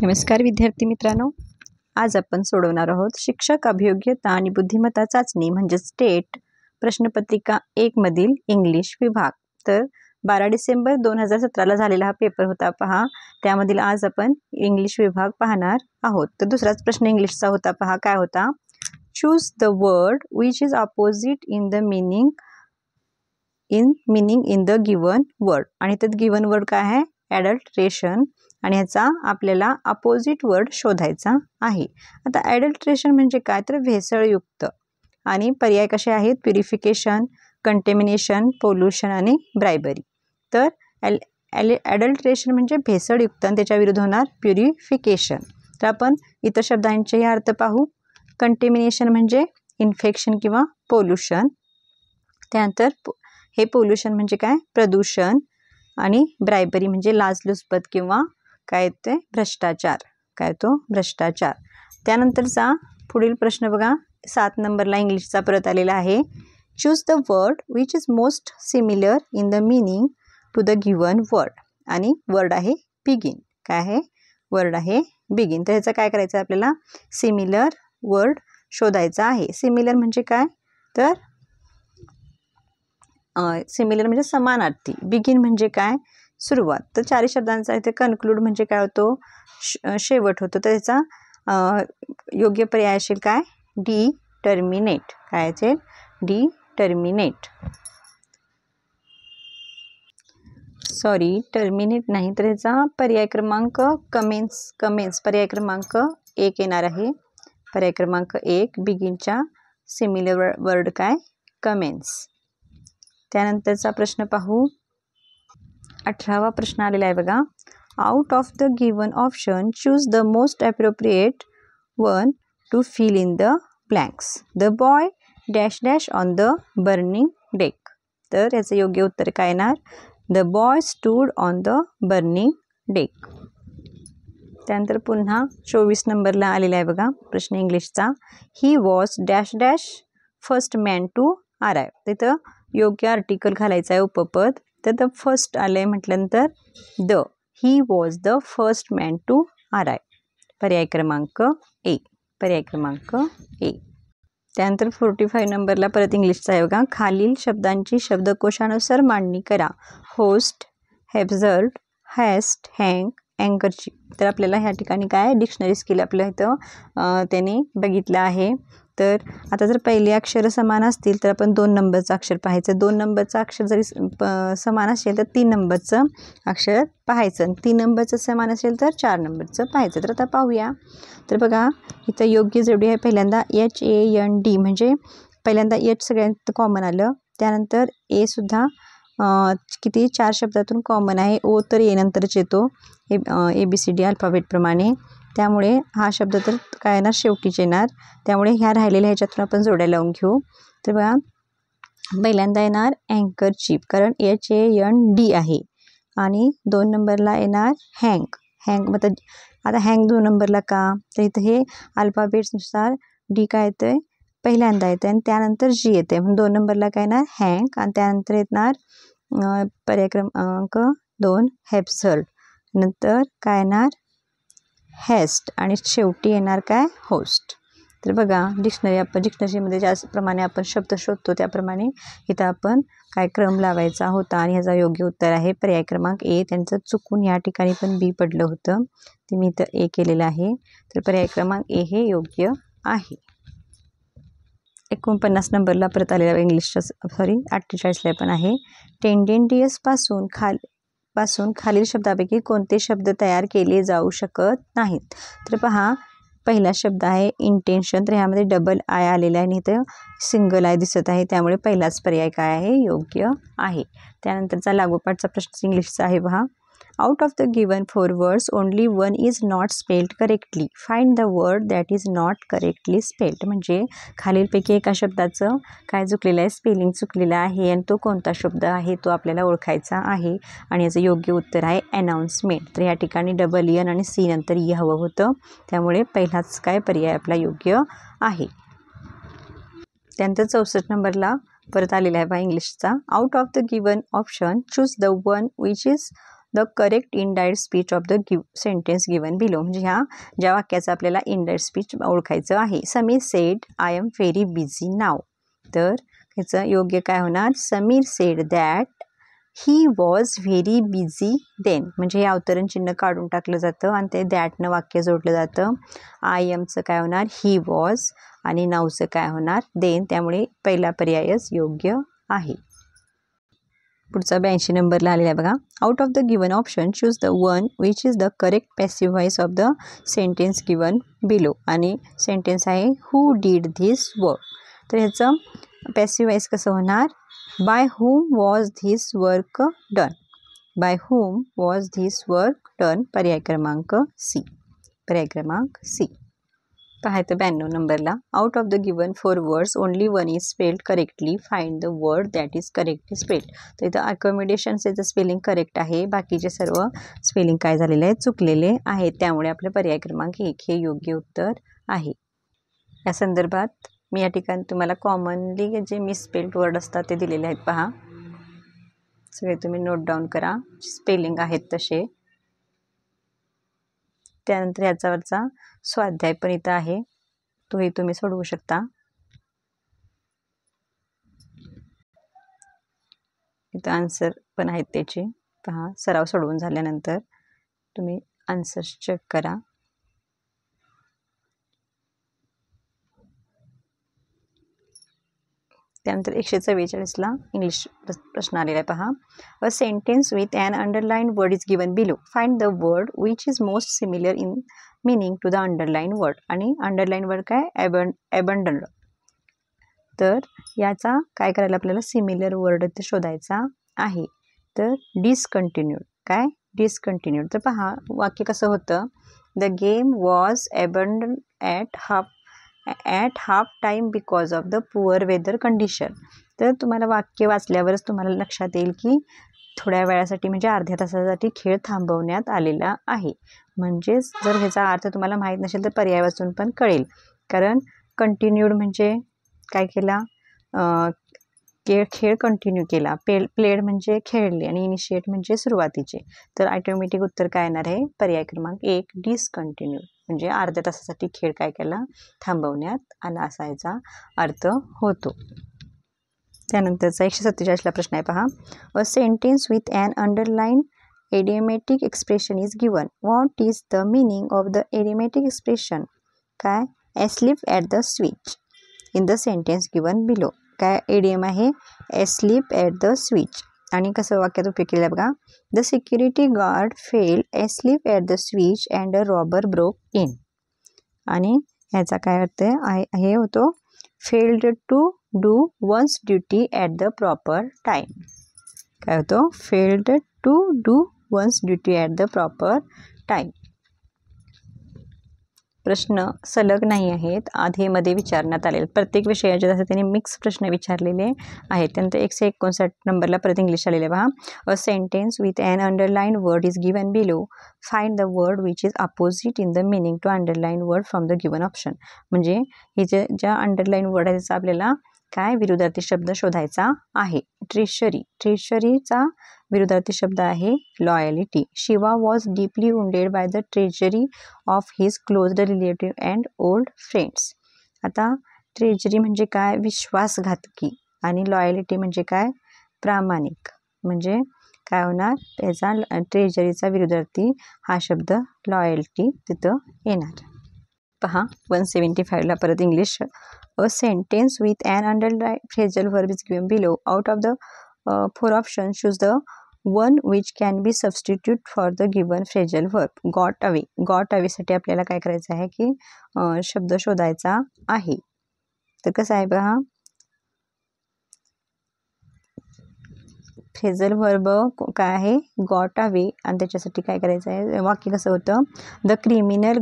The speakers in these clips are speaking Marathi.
नमस्कार विद्यार्थी मित्रांनो, आज आपण सोडवणार आहोत शिक्षक अभियोग्यता आणि बुद्धिमत्ता चाचणी म्हणजे स्टेट प्रश्नपत्रिका 1 मधील इंग्लिश विभाग। तर 12 डिसेंबर 2017ला झालेला हा पेपर होता पहा। त्यामधील आज आपण इंग्लिश विभाग पाहणार आहोत। तर दुसराच प्रश्न इंग्लिशचा होता पहा, काय होता? Choose the word which is opposite in the meaning in the given word. आणि त्यात गिवन वर्ड काय आहे? ॲडल्ट्रेशन। आणि ह्याचा आपल्याला अपोजिट वर्ड शोधायचा आहे। आता ॲडल्ट्रेशन म्हणजे काय? तर भेसळयुक्त। आणि पर्याय कसे आहेत? प्युरिफिकेशन, कंटेमिनेशन, पोल्युशन आणि ब्रायबरी। तर ॲडल्ट्रेशन म्हणजे भेसळयुक्त आणि त्याच्या विरुद्ध होणार प्युरिफिकेशन। तर आपण इतर शब्दांचे अर्थ पाहू। कंटेमिनेशन म्हणजे इन्फेक्शन किंवा पोल्युशन। त्यानंतर हे पोल्युशन म्हणजे काय? प्रदूषण। आणि ब्रायबरी म्हणजे लाचलुचपत किंवा काय ते भ्रष्टाचार। काय तो? भ्रष्टाचार। त्यानंतरचा पुढील प्रश्न बघा, 7 नंबरला इंग्लिशचा परत आलेला आहे। Choose the word which is most similar in the meaning to the given word. आणि वर्ड आहे बिगिन। काय आहे? वर्ड आहे बिगिन। तर ह्याचं काय करायचं आहे? आपल्याला सिमिलर वर्ड शोधायचा आहे। सिमिलर म्हणजे काय? तर सिमिलर म्हणजे समानार्थी। बिगिन म्हणजे काय? सुरुवात। तर 4 शब्दांचा इथे कन्क्लूड म्हणजे काय होतो? शेवट होतो। तर त्याचा योग्य पर्याय असेल काय? D terminate. काय असेल? D terminate. सॉरी, टर्मिनेट नाही, तर ह्याचा पर्याय क्रमांक कमेन्स पर्याय क्रमांक 1 येणार आहे। पर्याय क्रमांक 1 बिगिनच्या सिमिलर वर्ड काय? कमेन्स। त्यानंतरचा प्रश्न पाहू। 18वा प्रश्न आलेला आहे बघा। Out of the given option choose the most appropriate one to fill in the blanks. The boy dash dash on the burning deck. तर याचं योग्य उत्तर काय येणार? The boy stood on the burning deck. त्यानंतर पुन्हा 24 नंबरला आलेला आहे बघा प्रश्न इंग्लिशचा। He was dash dash first man to arrive. तिथं योग्य आर्टिकल घालायचं आहे, उपपद। तर द फर्स्ट आले म्हटल्यानंतर the he was the first man to arrive. पर्याय क्रमांक ए। पर्याय क्रमांक ए। त्यानंतर 45 नंबरला परत इंग्लिशचा आहे बघा। खालील शब्दांची शब्दकोशानुसार मांडणी करा। होस्ट, हेब्झर्ड, हॅस्ट, हँग, अँकरची। तर आपल्याला ह्या ठिकाणी काय डिक्शनरी स्किल आपल्या इथं त्याने बघितलं आहे। तर आता जर पहिले अक्षर समान असतील तर आपण 2 नंबरचं अक्षर पाहायचं। 2 नंबरचं अक्षर जरी समान असेल तर 3 नंबरचं अक्षर पाहायचं। 3 नंबरचं समान असेल तर 4 नंबरचं पाहायचं। तर आता पाहूया। तर बघा इथं योग्य जोडी आहे पहिल्यांदा HAND म्हणजे पहिल्यांदा H सगळ्यांत कॉमन आलं। त्यानंतर ए सुद्धा किती 4 शब्दातून कॉमन आहे। ओ तर ए नंतरच येतो ABCD अल्फाबेटप्रमाणे। त्यामुळे हा शब्द तर काय येणार? शेवटीच येणार। त्यामुळे ह्या राहिलेल्या ह्याच्यातून आपण जोड्या लावून घेऊ। तर बघा पहिल्यांदा येणार अँकरचीप, कारण HAND आहे। आणि 2 नंबरला येणार हँग। मग आता हँग 2 नंबरला का? तर इथं हे अल्फाबेट्सनुसार डी काय येतं आहे? पहिल्यांदा येतं आणि त्यानंतर जी येते, म्हणून 2 नंबरला काय येणार? हँग। आणि त्यानंतर येणार पर्याय क्रमांक 2 हेब्झर्ड। नंतर काय येणार? हॅस्ट। आणि शेवटी येणार काय? होस्ट। तर बघा डिक्शनरीमध्ये ज्याप्रमाणे आपण शब्द शोधतो त्याप्रमाणे इथं आपण काय क्रम लावायचा होता। आणि ह्याचा योग्य उत्तर आहे पर्याय क्रमांक ए। त्यांचं चुकून या ठिकाणी पण बी पडलं होतं, ते मी इथं ए केलेलं आहे। तर पर्याय क्रमांक ए हे योग्य आहे। 49 नंबरला परत आलेला इंग्लिशच्या 48ला पण आहे। टेंडेंटियस पासून खालील शब्दापैकी कोणते शब्द तयार केले जाऊ शकत नाहीत? तर पहा पहिला शब्द आहे इंटेन्शन। तर ह्यामध्ये डबल आय आलेला आहे आणि इथं सिंगल आय दिसत आहे, त्यामुळे पहिलाच पर्याय काय आहे? योग्य आहे। त्यानंतरचा लागोपाठचा प्रश्न इंग्लिशचा आहे पहा। Out of the given 4 words only 1 is not spelled correctly. Find the word that is not correctly spelled. म्हणजे खालीलपैकी एका शब्दाचं काय चुकलेलं आहे? स्पेलिंग चुकलेलं आहे आणि तो कोणता शब्द आहे तो आपल्याला ओळखायचा आहे। आणि याचं योग्य उत्तर आहे अनाउन्समेंट। तर या ठिकाणी डबल एन आणि सी नंतर ई हवं होतं, त्यामुळे पहिलाच काय पर्याय आपला योग्य आहे। त्यानंतर 64 नंबरला परत आलेला आहे बा इंग्लिशचा। Out of the given option choose the one which is the correct indirect speech of the sentence given below. म्हणजे ह्या ज्या वाक्याचं आपल्याला इनडायरेक्ट स्पीच ओळखायचं आहे. Sameer said I am very busy now. तर ह्याचं योग्य काय होणार? Sameer said that he was very busy then. म्हणजे हे अवतरण चिन्ह काढून टाकलं जातं आणि ते दॅटनं वाक्य जोडलं जातं. आय एमचं काय होणार? He was. आणि नावचं काय होणार? देन. त्यामुळे पहिला पर्यायच योग्य आहे. पुढचा 82 नंबरला आलेला आहे बघा. Out of the given option choose the one which is the correct passive voice of the sentence given below. आणि सेंटेन्स आहे हू डीड धिस वर्क. तर ह्याचं पॅसिव्ह व्हॉइस कसं होणार? By whom was this work done. By whom was this work done. पर्याय क्रमांक सी. पर्याय क्रमांक सी. पाहायचं 92 नंबरला. Out of the given 4 words only one is spelled correctly. Find the word that is correctly spelled. तर इथं अकोमोडेशनचं स्पेलिंग करेक्ट आहे. बाकीचे सर्व स्पेलिंग काय झालेले आहेत? चुकलेले आहेत. त्यामुळे आपलं पर्याय क्रमांक 1 हे योग्य उत्तर आहे. या संदर्भात मी या ठिकाणी तुम्हाला कॉमनली जे मिसस्पेल्ड वर्ड असतात ते दिलेले आहेत. पहा, सगळे तुम्ही नोट डाऊन करा. स्पेलिंग आहेत तसे. त्यानंतर ह्याच्यावरचा स्वाध्याय पण इथं आहे, तोही तुम्ही सोडवू शकता. इथं आन्सर पण आहेत त्याचे. पहा, सराव सोडवून झाल्यानंतर तुम्ही आन्सर्स चेक करा. त्यानंतर 144ला इंग्लिश प्रश्न आलेला आहे. पहा, a sentence with an underline word is given below. Find the word which is most similar in meaning to the underline word. आणि अंडरलाईन वर्ड काय? ॲबंडन्ड. तर याचा काय करायला आपल्याला सिमिलर वर्ड ते शोधायचा आहे. तर डिसकंटिन्यूड. काय? डिसकंटिन्यूड. तर पहा, वाक्य कसं होतं? The game was abandoned at half time because of the poor weather condition. तर तुम्हाला वाक्य वाचल्यावरच तुम्हाला लक्षात येईल की थोड्या वेळासाठी म्हणजे अर्ध्या तासासाठी खेळ थांबवण्यात आलेला आहे. म्हणजेच जर ह्याचा अर्थ तुम्हाला माहीत नसेल तर पर्याय वाचून पण कळेल. कारण कंटिन्यूड म्हणजे काय केला? खेळ कंटिन्यू केला. प्लेड म्हणजे खेळले आणि इनिशिएट म्हणजे सुरुवातीचे. तर ऑटोमॅटिक उत्तर काय येणार आहे? पर्याय क्रमांक 1 डिसकंटिन्यूड. म्हणजे अर्ध्या तासासाठी खेळ काय केला? थांबवण्यात आला असा याचा अर्थ होतो. त्यानंतरचा 147ला प्रश्न आहे. पहा, a sentence with an underlined idiomatic expression is given. What is the meaning of the idiomatic expression? काय? Asleep at the switch in the sentence given below. काय एडियम आहे? Asleep at the switch. आणि कसं वाक्यात उपयोग केला बघा. The security guard fell asleep at the switch and a robber broke in. आणि ह्याचा काय अर्थ आहे? हे होतो failed to do one's duty at the proper time. काय होतो? Failed to do one's duty at the proper time. प्रश्न सलग नाही आहेत, आधीमध्ये विचारण्यात आलेले. प्रत्येक विषयाचे जसं त्यांनी मिक्स प्रश्न विचारलेले आहेत. त्यानंतर 159 नंबरला परत इंग्लिश आलेले. पहा, a sentence with an underline word is given below. Find the word which is opposite in the meaning to underline word from the given option. म्हणजे हे ज्या अंडरलाईन वर्ड आहे त्याचा आपल्याला काय विरुद्धार्थी शब्द शोधायचा आहे. ट्रेशरी. ट्रेशरीचा विरुद्धार्थी शब्द आहे loyalty. Shiva was deeply wounded by the treasury of his closed relative and old friends. आता ट्रेजरी म्हणजे काय? विश्वासघातकी. आणि लॉयलिटी म्हणजे काय? प्रामाणिक. म्हणजे काय होणार? त्याचा ट्रेजरीचा विरुद्धार्थी हा शब्द लॉयल्टी तिथं येणार. पहा, 175ला परत English. A sentence with an underlined phrasal verb is given below. Out of the 4 options choose the one which can be substitute for the given phrasal verb. Got away. Got अवेसाठी आपल्याला काय करायचं आहे की शब्द शोधायचा आहे. तर कसं आहे पहा, फ्रेजल वर्ब काय आहे? Got away. आणि त्याच्यासाठी काय करायचं आहे? वाक्य कसं होतं? The criminal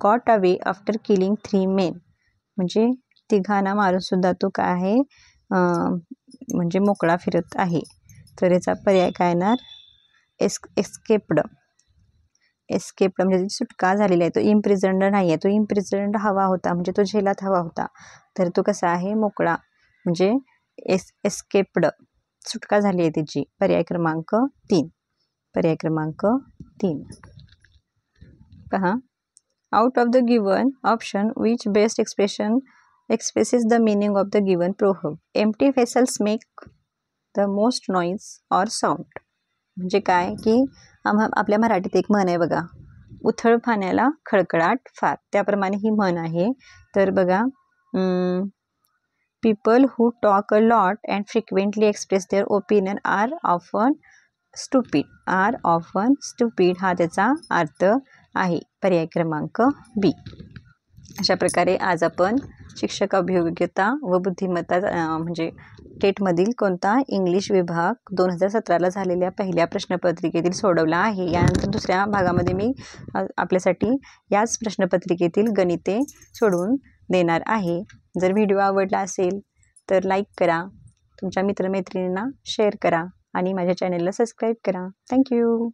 got away after killing 3 men. म्हणजे तिघांना मारून सुद्धा तो काय आहे? म्हणजे मोकळा फिरत आहे. तर याचा पर्याय काय येणार? एस्केप्ड. एस्केप्ड म्हणजे सुटका झालेला आहे. तो इम्प्रिझन्ड नाही आहे. तो इम्प्रिझन्ड हवा होता म्हणजे तो जेलात हवा होता. तर तो कसा आहे? मोकळा. म्हणजे एस्केप्ड. सुटका झाली आहे त्याची. पर्याय क्रमांक 3. पर्याय क्रमांक 3. पहा, out of the given option which best expresses the meaning of the given proverb. Empty vessels make the most noise or sound. म्हणजे काय की आपल्या मराठीत एक म्हण आहे बघा, उथळ पाण्याला खळखळाट फार, त्याप्रमाणे ही म्हण आहे. तर बघा, people who talk a lot and frequently express their opinion are often stupid. हा त्याचा अर्थ आहे. पर्याय क्रमांक बी. अशा प्रकारे आज आपण शिक्षक अभियोग्यता व बुद्धिमत्ता म्हणजे टेटमधील कोणता इंग्लिश विभाग 2017ला झालेल्या पहिल्या प्रश्नपत्रिकेतील सोडवला आहे. यानंतर दुसऱ्या भागामध्ये मी आपल्यासाठी याच प्रश्नपत्रिकेतील गणिते सोडवून देणार आहे. जर व्हिडिओ आवडला असेल तर लाईक करा, तुमच्या मित्रमैत्रिणींना शेअर करा आणि माझ्या चॅनलला सबस्क्राईब करा. थँक्यू.